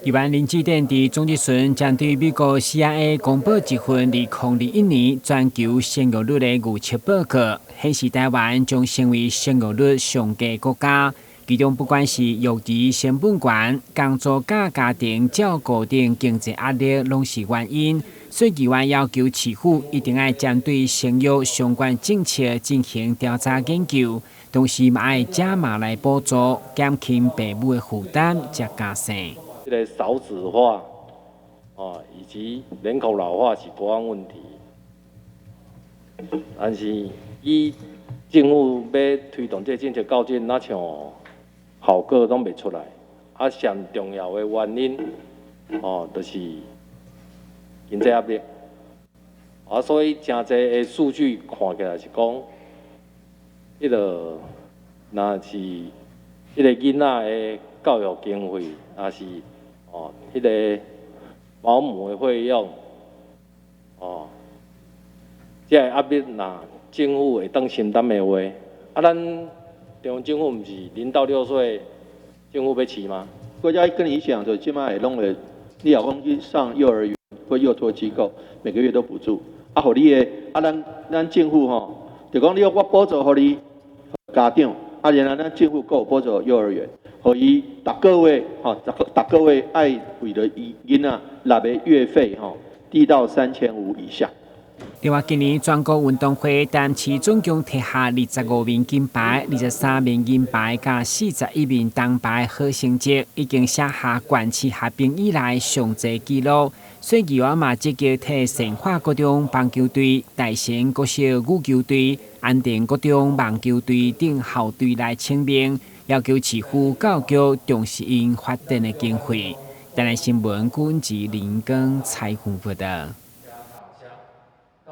台湾林志典伫总日巡将对美国 CIA 公布一份2021年全球生育率的预测报告，显示台湾将成为生育率上低国家。其中不管是育儿成本悬、工作甲家庭照顾等经济压力，拢是原因。所以，台湾要求市府一定要针对生育相关政策进行调查研究，同时嘛要加码来补助，减轻父母的负担，才加生。这个少子化以及人口老化是国安问题，但是以政府要推动这个政策到今，那像效果拢未出来。上重要的原因就是经济压力。所以真侪的数据看起来是讲，若是迄个囡仔的教育经费，也是迄个保姆的费用，这个压力若政府会当承担的话，咱中央政府毋是0到6岁政府要饲吗？国家跟你讲，就起码也弄了，你老公去上幼儿园或幼托机构，每个月都补助。互你的咱政府就讲我补助互你家长，然后咱政府够补助幼儿园，互伊逐个月爱为了囡仔纳的月费低到3500以下。另外，今年全国运动会单市总共摕下25面金牌、23面银牌、加41面铜牌好成绩，已经写下冠市合并以来上侪纪录。所以，台湾嘛积极替善化高中棒球队、大成国小羽球队、安定国中网球队等校队来请命，要求市府教育重视因发展的经费。台南新闻，军事林根采访报道。